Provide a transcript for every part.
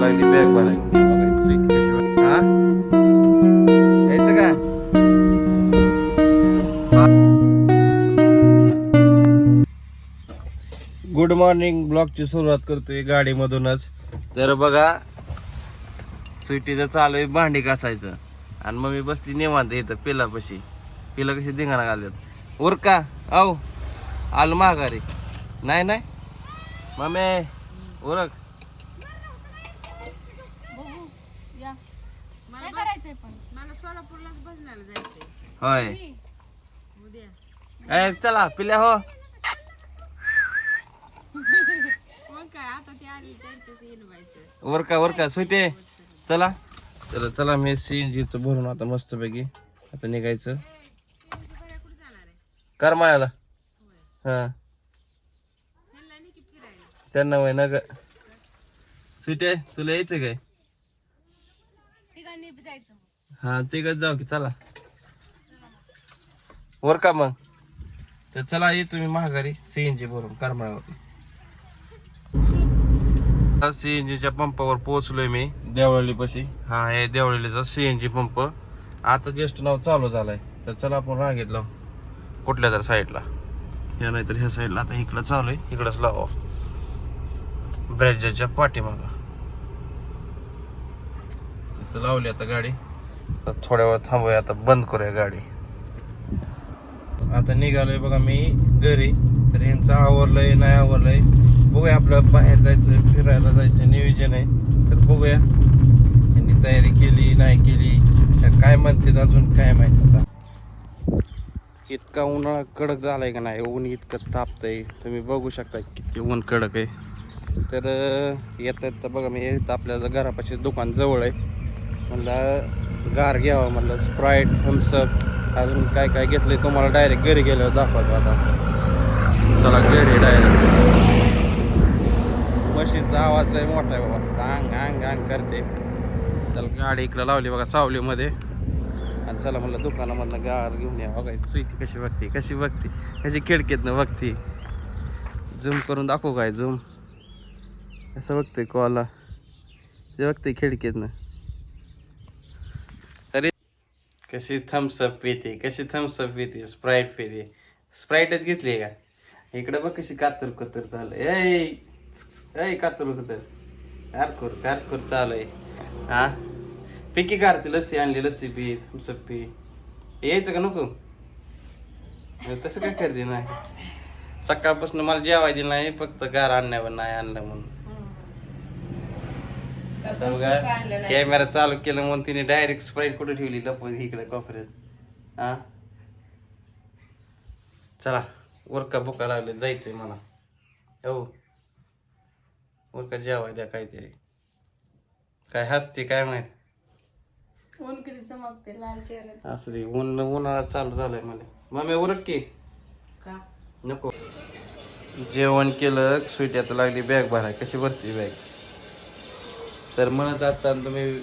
लागली बॅग भरायला. स्वीट कशी हा यायचं का? गुड मॉर्निंग ब्लॉगची सुरुवात करतोय गाडीमधूनच. तर बघा स्वीटीचं चालू आहे भांडी घासायचं आणि मग मी बसली निवांत इथं पिलापाशी. पिला कशी धिंगाणा घालत उर का आहो आलो माघारी. नाही नाही मम्मी उरक. बघू या काय करायचंय पण मला सोलापूरलाच भजनाला जायचंय होय उद्या. ए चला पिल्या हो. मग काय आता ती आली त्यांच्याच इनवायचं. वर का सुटे चला. तर चला मी सीएनजीचं भरून आता मस्तपैकी आता निघायचं कुठे जाणार आहे? करमाळ्याला. हा ह्यांना नाही की फिरायला. त्यांना वय ना ग सुटे तुला यायचं काय? तिघांनी बी जायचं. हा तिघच जाऊ की चला वर का मग. तर चला ये तुम्ही महागारी सीएनजी भरून करमाळ्यावर. सीएनजीच्या पंपावर पोहोचलोय मी देवळालीपाशी. हा आहे देवळालीचा सीएनजी पंप. आता जस्ट नाव चालू झालाय. तर चला आपण रांगेत लावू कुठल्या तर साईडला ह्या नाही तर ह्या साईडला. आता इकडं चालू आहे इकडंच लावा ब्रिजच्या पाठीमाग. इथं लावली आता गाडी. तर थोड्या वेळ थांबूया आता बंद करूया गाडी. आता निघालोय बघा मी घरी. तर यांचं आवरलंय नाही आवरलंय बघूया. आपलं बाहेर जायचं फिरायला जायचं नियोजन आहे. तर बघूया यांनी तयारी केली नाही केली काय म्हणतात अजून काय माहित. आता इतका उन्हाळा कडक झालाय का नाही. ऊन इतकं तापतंय तुम्ही बघू शकता किती ऊन कडक आहे. तर येतात तर बघा मी आपल्याला घरापाशी दुकान जवळ आहे. म्हणलं गार घ्यावं म्हणलं स्प्राईट थम्सअप अजून काय काय घेतलंय तुम्हाला डायरेक्ट घरी गेल्यावर दाखवतो. आता चला घरी डायरेक्ट. मशीनचा आवाज लय मोठा आहे बाबा. आंग आंग आंग करते. चला गाडी इकडं लावली बघा सावलीमध्ये. आणि चला म्हणलं दुकानामधनं गाड घेऊन या. बघा स्वीटी कशी बघते कशी खिडकीतनं बघते. झूम करून दाखवू काय झूम कसं बघते कॉलला जे बघते खिडकीतनं. अरे कशी थम्सअप पिते स्प्राईट पिते. स्प्राईटच घेतली का? इकडं बघ कशी कातर कुतर चालू आहे. कातर कुतर कारकोर चालू आहे. हा पिकी कारते लस्सी आणली लस्सी पी थम्सअप पी. यायचं का नको? तसं काय करते नाही. सकाळपासून मला जेवाय दिलं नाही फक्त गार आणण्यावर नाही आणलं म्हणून. आता बघा कॅमेरा चालू केलं म्हणून तिने डायरेक्ट स्प्राईट कुठे ठेवली लपवत इकडे कॉफरेत. हा चला वरका भुका लागले जायचंय मला. हो वरका जेवाय द्या काहीतरी. काय हसते काय माहित. ऊन किती चमकते लाल चेहऱ्यात. असं दे उन्हाळा चालू झालाय मला. मम्मी उरक की का नको. जेवण केलं स्वीट आता लागली बॅग भराय. कशी भरते बॅग? तर म्हणत असताना तुम्ही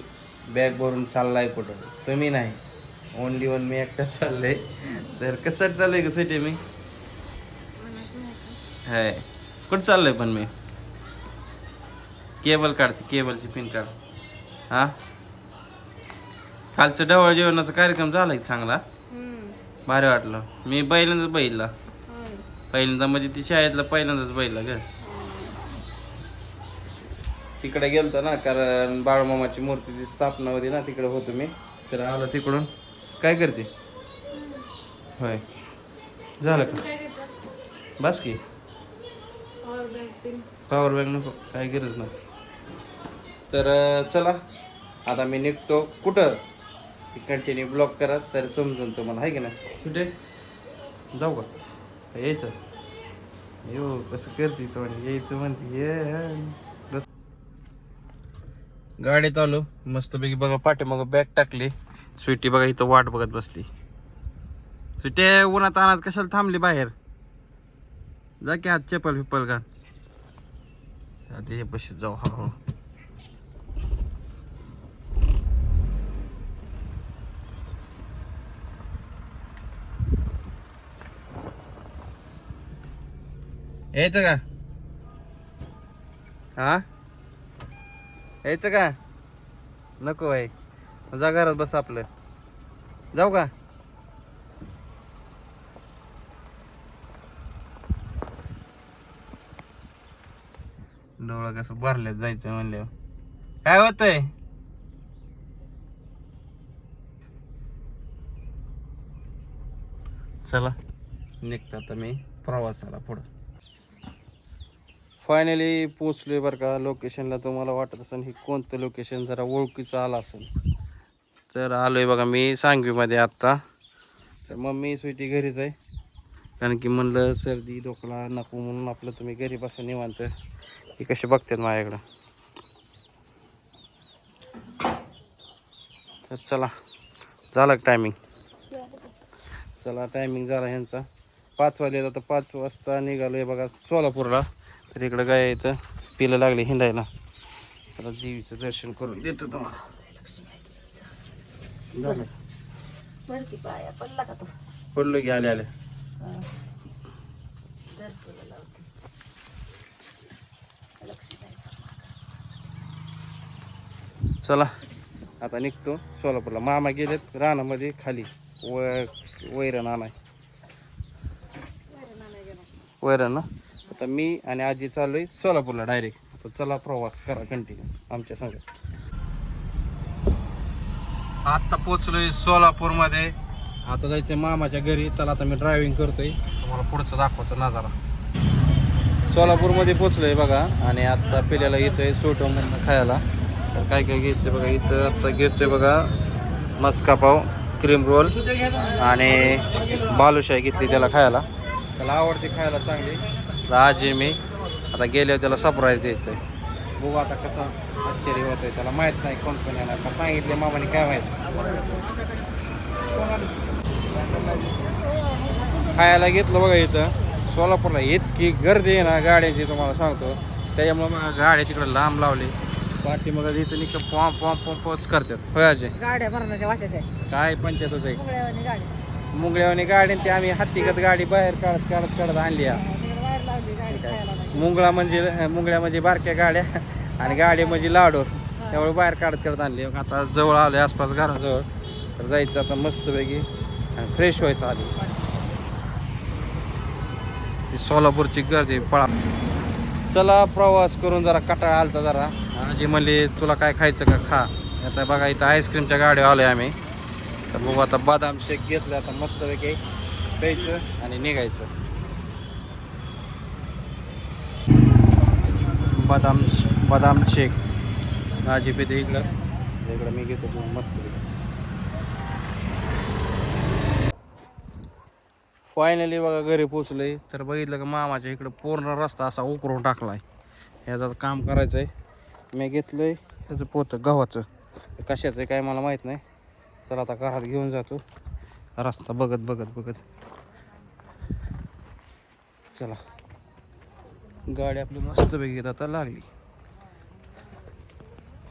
बॅग भरून चाललाय कुठं? तुम्ही नाही ओनली वन मी एकटा चाललंय. तर कसं चाललंय का स्वीटी मी हाय कुठं चाललंय पण मी केबल काढते केबलची पिन काढ. हा कालचं ढवळ जेवणाचा कार्यक्रम झाला की चांगला भारी वाटलं. मी पहिल्यांदाच पहिल्यांदा म्हणजे ती शाळेतला पहिल्यांदाच बघितला ग. तिकडे गेलतो ना कारण बाळूमामाची मूर्तीची स्थापना होती ना तिकडे होतो मी. तर आलो तिकडून. काय करते? होय झालं का बस की. पॉवर बँक नको काय गरज नाही. तर चला आता मी निघतो. कुठं कंटिन्यू ब्लॉक करा तर समजून तुम्हाला आहे की नाही. कुठे जाऊ का? यायचं येऊ कसं करते तो यायचं म्हणते ये. गाडीत आलो मस्तपैकी बघा पाठीमागं बॅग टाकली. स्वीटी बघा इथं वाट बघत बसली. स्वीटी उन्हात अनात कशाला थांबली बाहेर? जा की आज चप्पल फिप्पल का बस जाऊ. हा यायचं का? हा यायचं का नको आहे जा घरात बस आपलं जाऊ का डोळं कसं भरल्यात जायचं म्हणल्यावर काय होतंय चला निघतो आता मी प्रवासाला पुढं फायनली पोचलोय बरं का लोकेशनला. तुम्हाला वाटत असेल हे कोणतं लोकेशन जरा ओळखीचं आलं असेल तर आलोय बघा मी सांगवीमध्ये आत्ता. तर मम्मी स्वीटी घरीच आहे कारण की म्हणलं सर्दी डोकला नको म्हणून आपलं तुम्ही घरी बसा निवांत. हे कसे बघतात माझ्याकडं. तर चला झालं टायमिंग. चला टायमिंग झाला ह्यांचा 5 वाजले. आता 5 वाजता निघालोय बघा सोलापूरला. तर इकडं काय इथं पिलं लागले हिंडायला. तर देवीचं दर्शन करून देतो तुम्हाला. झालं पडलो की आले आले. चला आता निघतो सोलापूरला. मामा गेलेत रानामध्ये खाली वैरण आणाय. वैरण ना. आता मी आणि आजी चाललोय सोलापूरला डायरेक्ट. आता चला प्रवास करा कंटिन्यू आमच्या संग. आता पोचलोय सोलापूरमध्ये. आता जायचंय मामाच्या घरी. चला आता मी ड्रायव्हिंग करतोय तुम्हाला पुढचं दाखवतो नजारा. सोलापूरमध्ये पोचलोय बघा आणि आता पिल्याला येतोय सोटवून खायला. तर काय काय घ्यायचं बघा इथं. आता घेतोय बघा मस्का पाव, क्रीम रोल आणि बालुशाही घेतली त्याला खायला. त्याला आवडते खायला चांगली. तर आजी मी आता गेल्यावर त्याला सरप्राईज द्यायचं आहे. बघू आता कसं आश्चर्य होत आहे. त्याला माहीत नाही कोण कोण येणार का सांगितले मामाने काय माहीत. खायला घेतलं बघा इथं सोलापूरला. इतकी गर्दी आहे ना गाड्यांची तुम्हाला सांगतो. त्याच्यामुळे मग गाड्या तिकडे लांब लावली. पाठी मग इथं निक पॉम पॉम पॉम पोच करतात. फळाचे गाड्या भरण्याच्या वाटत आहे काय पंचायतच आहे. मुंगळ्यावानी गाडी मुंगळ्यावानी गाडी. ते आम्ही हत्तीगत गाडी बाहेर काढत काढत काढत आणली. बाहेर लावली गाडी खायला नाही. मुंगळ्या म्हणजे बारक्या गाड्या आणि गाडी म्हणजे लाडोर. त्यामुळे बाहेर काढत काढत आणली. आता जवळ आले आसपास घराजवळ. तर जायचं आता मस्तपैकी आणि फ्रेश व्हायचं आधी. सोलापूरची गर्दी पळा. चला प्रवास करून जरा कटाळा आलता जरा. आजी म्हणली तुला काय खायचं का खा. आता बघा इथं आईस्क्रीमच्या गाडीवर आलोय आम्ही. तर बघू आता बदाम शेक घेतलं. आता मस्तपैकी प्यायचं आणि निघायचं. बदाम शेक आजी पिते इकडं मी घेतो मस्तपैकी. फायनली बघा घरी पोचलोय. तर बघितलं का मामाच्या इकडं पूर्ण रस्ता असा उकरून टाकलाय. ह्याचं काम करायचं आहे. मी घेतलंय त्याचं पोतं गव्हाचं. कशाचं आहे काय मला माहीत नाही. चला आता घरात घेऊन जातो रस्ता बघत. चला गाडी आपली मस्तपैकी आता लागली.